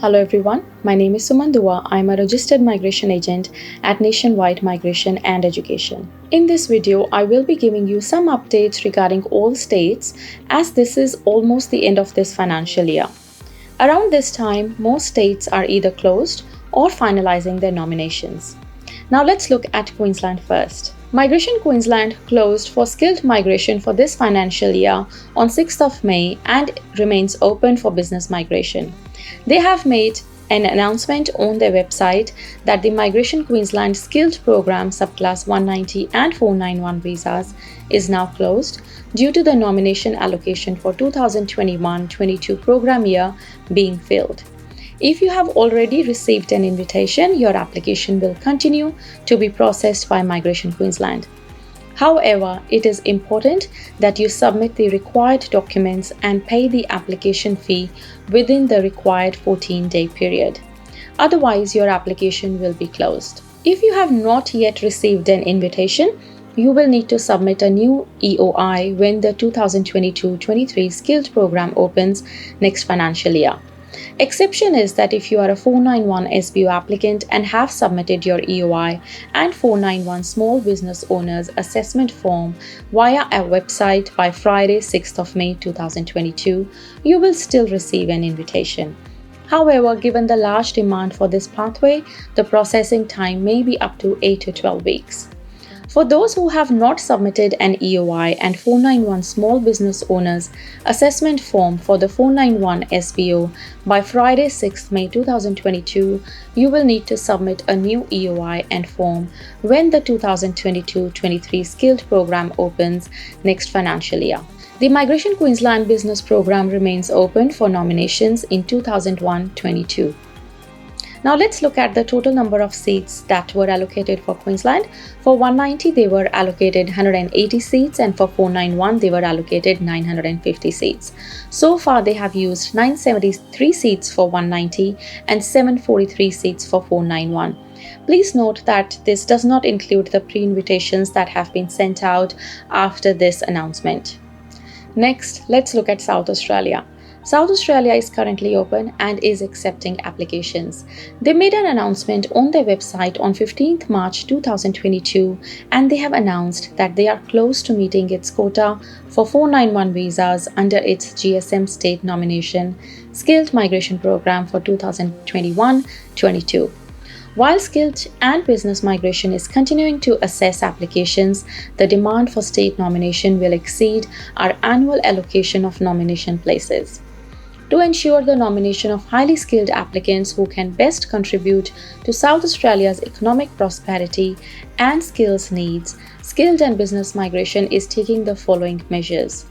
Hello everyone, my name is Suman Dua. I'm a registered migration agent at Nationwide Migration and Education. In this video, I will be giving you some updates regarding all states as this is almost the end of this financial year. Around this time, most states are either closed or finalizing their nominations. Now let's look at Queensland first. Migration Queensland closed for skilled migration for this financial year on 6th of May and remains open for business migration. They have made an announcement on their website that the Migration Queensland Skilled Program Subclass 190 and 491 visas is now closed due to the nomination allocation for 2021-22 program year being filled. If you have already received an invitation, your application will continue to be processed by Migration Queensland. However, it is important that you submit the required documents and pay the application fee within the required 14-day period. Otherwise, your application will be closed. If you have not yet received an invitation, you will need to submit a new EOI when the 2022-23 skilled program opens next financial year. Exception is that if you are a 491 SBO applicant and have submitted your EOI and 491 Small Business Owners Assessment Form via our website by Friday 6th of May 2022, you will still receive an invitation. However, given the large demand for this pathway, the processing time may be up to 8 to 12 weeks. For those who have not submitted an EOI and 491 Small Business Owners Assessment Form for the 491 SBO by Friday 6 May 2022, you will need to submit a new EOI and form when the 2022-23 skilled program opens next financial year. The Migration Queensland Business Program remains open for nominations in 2001-22. Now let's look at the total number of seats that were allocated for Queensland. For 190, they were allocated 180 seats, and for 491, they were allocated 950 seats. So far, they have used 973 seats for 190 and 743 seats for 491. Please note that this does not include the pre-invitations that have been sent out after this announcement. Next, let's look at South Australia. South Australia is currently open and is accepting applications. They made an announcement on their website on 15th March 2022 and they have announced that they are close to meeting its quota for 491 visas under its GSM state nomination skilled migration program for 2021-22. While skilled and business migration is continuing to assess applications, the demand for state nomination will exceed our annual allocation of nomination places. To ensure the nomination of highly skilled applicants who can best contribute to South Australia's economic prosperity and skills needs, skilled and business migration is taking the following measures.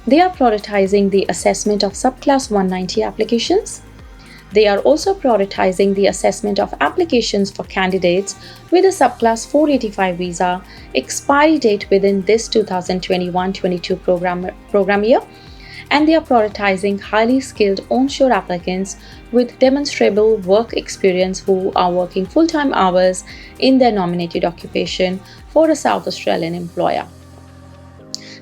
They are prioritizing the assessment of subclass 190 applications. They are also prioritizing the assessment of applications for candidates with a subclass 485 visa expiry date within this 2021-22 program year. And they are prioritizing highly skilled onshore applicants with demonstrable work experience who are working full-time hours in their nominated occupation for a South Australian employer.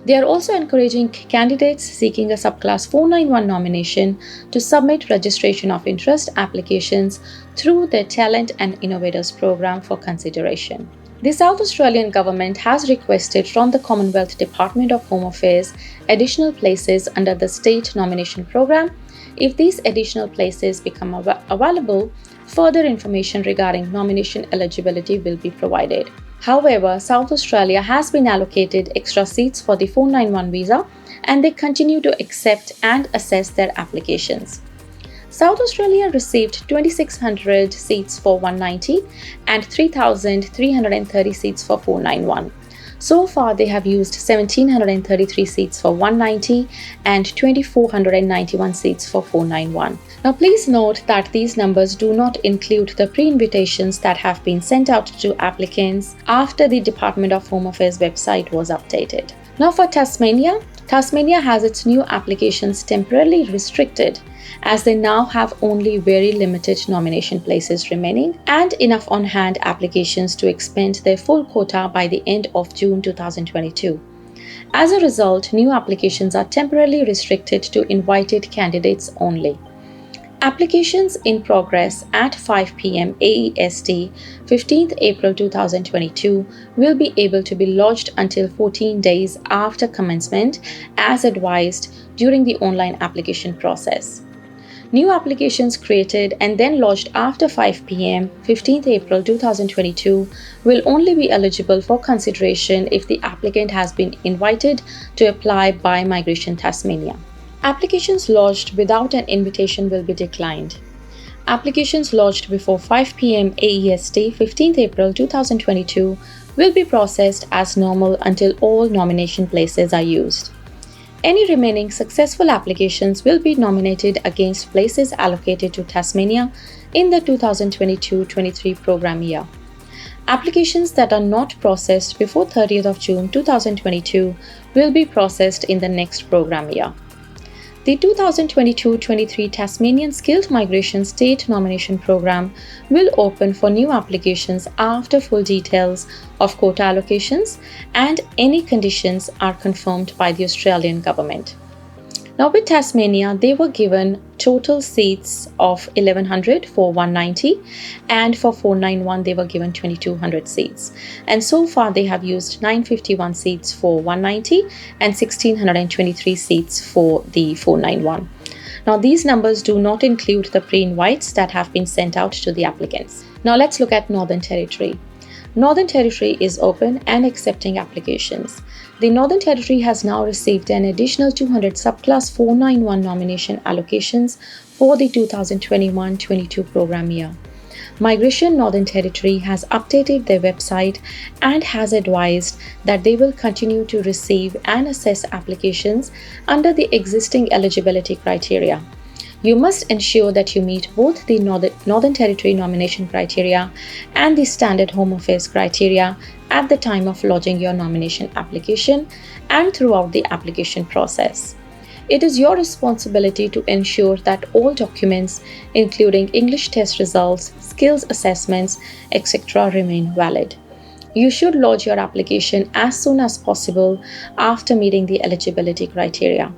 They are also encouraging candidates seeking a subclass 491 nomination to submit registration of interest applications through their Talent and Innovators program for consideration. The South Australian government has requested from the Commonwealth Department of Home Affairs additional places under the state nomination program. If these additional places become available, further information regarding nomination eligibility will be provided. However, South Australia has been allocated extra seats for the 491 visa and they continue to accept and assess their applications. South Australia received 2,600 seats for 190 and 3,330 seats for 491. So far, they have used 1,733 seats for 190 and 2,491 seats for 491. Now, please note that these numbers do not include the pre-invitations that have been sent out to applicants after the Department of Home Affairs website was updated. Now, for Tasmania has its new applications temporarily restricted as they now have only very limited nomination places remaining and enough on-hand applications to expend their full quota by the end of June 2022. As a result, new applications are temporarily restricted to invited candidates only. Applications in progress at 5 p.m. AEST, 15th April 2022 will be able to be lodged until 14 days after commencement as advised during the online application process. New applications created and then lodged after 5 p.m. 15th April 2022 will only be eligible for consideration if the applicant has been invited to apply by Migration Tasmania. Applications lodged without an invitation will be declined. Applications lodged before 5 p.m. AEST 15th April 2022 will be processed as normal until all nomination places are used. Any remaining successful applications will be nominated against places allocated to Tasmania in the 2022-23 program year. Applications that are not processed before 30th of June 2022 will be processed in the next program year. The 2022-23 Tasmanian Skilled Migration State Nomination Program will open for new applications after full details of quota allocations and any conditions are confirmed by the Australian government. Now with Tasmania, they were given total seats of 1100 for 190 and for 491 they were given 2200 seats. And so far they have used 951 seats for 190 and 1623 seats for the 491. Now these numbers do not include the pre-invites that have been sent out to the applicants. Now let's look at Northern Territory. Northern Territory is open and accepting applications. The Northern Territory has now received an additional 200 subclass 491 nomination allocations for the 2021-22 program year. Migration Northern Territory has updated their website and has advised that they will continue to receive and assess applications under the existing eligibility criteria. You must ensure that you meet both the Northern Territory nomination criteria and the standard Home Affairs criteria at the time of lodging your nomination application and throughout the application process. It is your responsibility to ensure that all documents, including English test results, skills assessments, etc., remain valid. You should lodge your application as soon as possible after meeting the eligibility criteria.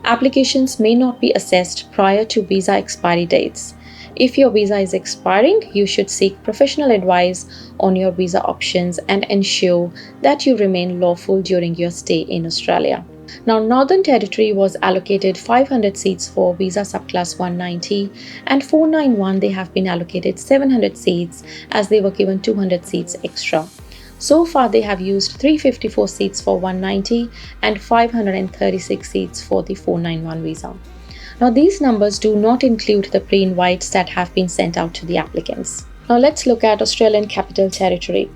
Applications may not be assessed prior to visa expiry dates. If your visa is expiring, you should seek professional advice on your visa options and ensure that you remain lawful during your stay in Australia. Now, Northern Territory was allocated 500 seats for visa subclass 190 and 491 they have been allocated 700 seats as they were given 200 seats extra. So far, they have used 354 seats for 190 and 536 seats for the 491 visa. Now, these numbers do not include the pre-invites that have been sent out to the applicants. Now, let's look at Australian Capital Territory.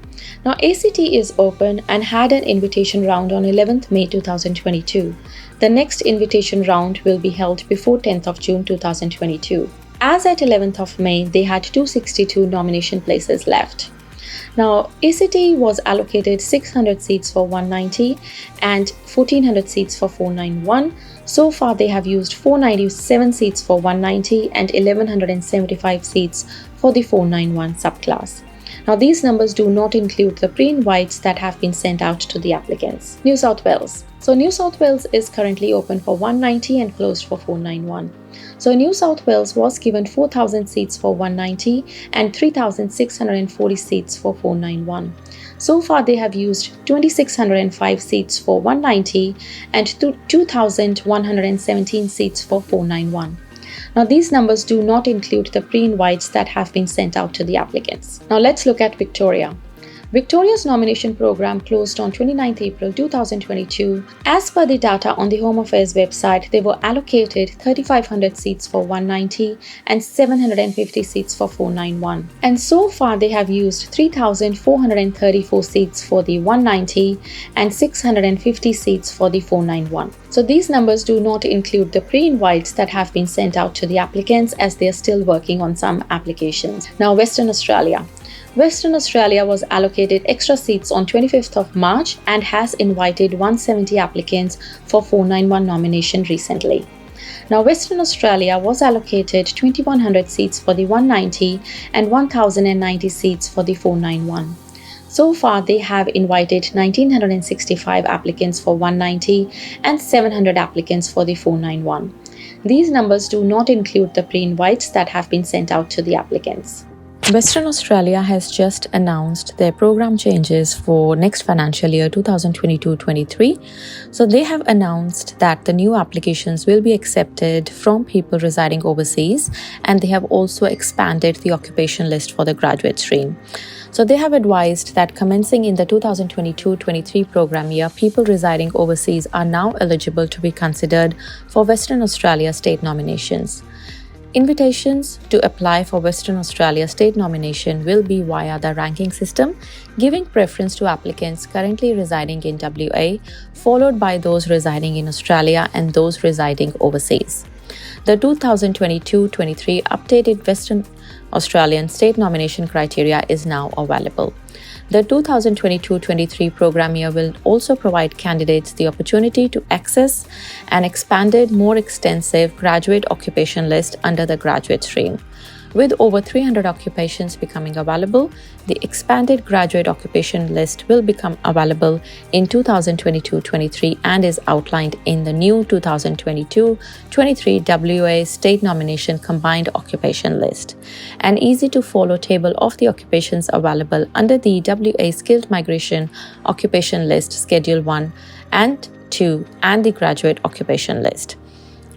Now, ACT is open and had an invitation round on 11th May 2022. The next invitation round will be held before 10th of June 2022. As at 11th of May, they had 262 nomination places left. Now, ACT was allocated 600 seats for 190 and 1400 seats for 491. So far, they have used 497 seats for 190 and 1175 seats for the 491 subclass. Now, these numbers do not include the pre-invites that have been sent out to the applicants. New South Wales. So, New South Wales is currently open for 190 and closed for 491. So, New South Wales was given 4,000 seats for 190 and 3,640 seats for 491. So far, they have used 2,605 seats for 190 and 2,117 seats for 491. Now, these numbers do not include the pre-invites that have been sent out to the applicants. Now, let's look at Victoria. Victoria's nomination program closed on 29th April 2022. As per the data on the Home Affairs website, they were allocated 3,500 seats for 190 and 750 seats for 491. And so far, they have used 3,434 seats for the 190 and 650 seats for the 491. So these numbers do not include the pre-invites that have been sent out to the applicants as they are still working on some applications. Now, Western Australia. Western Australia was allocated extra seats on 25th of March and has invited 170 applicants for 491 nomination recently. Now, Western Australia was allocated 2,100 seats for the 190 and 1,090 seats for the 491. So far, they have invited 1,965 applicants for 190 and 700 applicants for the 491. These numbers do not include the pre-invites that have been sent out to the applicants. Western Australia has just announced their program changes for next financial year 2022-23. So they have announced that the new applications will be accepted from people residing overseas, and they have also expanded the occupation list for the graduate stream. So they have advised that commencing in the 2022-23 program year, people residing overseas are now eligible to be considered for Western Australia state nominations. Invitations to apply for Western Australia state nomination will be via the ranking system, giving preference to applicants currently residing in WA, followed by those residing in Australia and those residing overseas. The 2022-23 updated Western Australian state nomination criteria is now available. The 2022-23 program year will also provide candidates the opportunity to access an expanded, more extensive graduate occupation list under the graduate stream. With over 300 occupations becoming available, the expanded graduate occupation list will become available in 2022-23 and is outlined in the new 2022-23 WA State Nomination Combined Occupation List. An easy-to-follow table of the occupations available under the WA Skilled Migration Occupation List Schedule 1 and 2 and the Graduate Occupation List.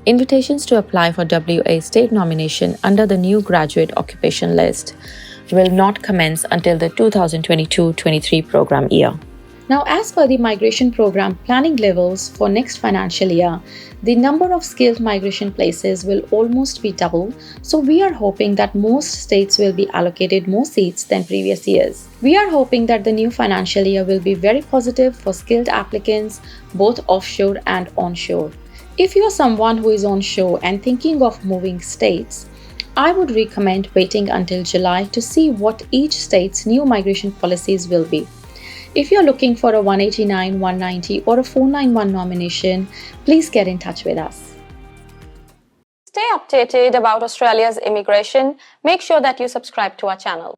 Invitations to apply for WA state nomination under the new graduate occupation list will not commence until the 2022-23 program year. Now, as per the migration program planning levels for next financial year, the number of skilled migration places will almost be double. So we are hoping that most states will be allocated more seats than previous years. We are hoping that the new financial year will be very positive for skilled applicants, both offshore and onshore. If you are someone who is onshore and thinking of moving states, I would recommend waiting until July to see what each state's new migration policies will be. If you're looking for a 189, 190 or a 491 nomination, please get in touch with us. Stay updated about Australia's immigration. Make sure that you subscribe to our channel.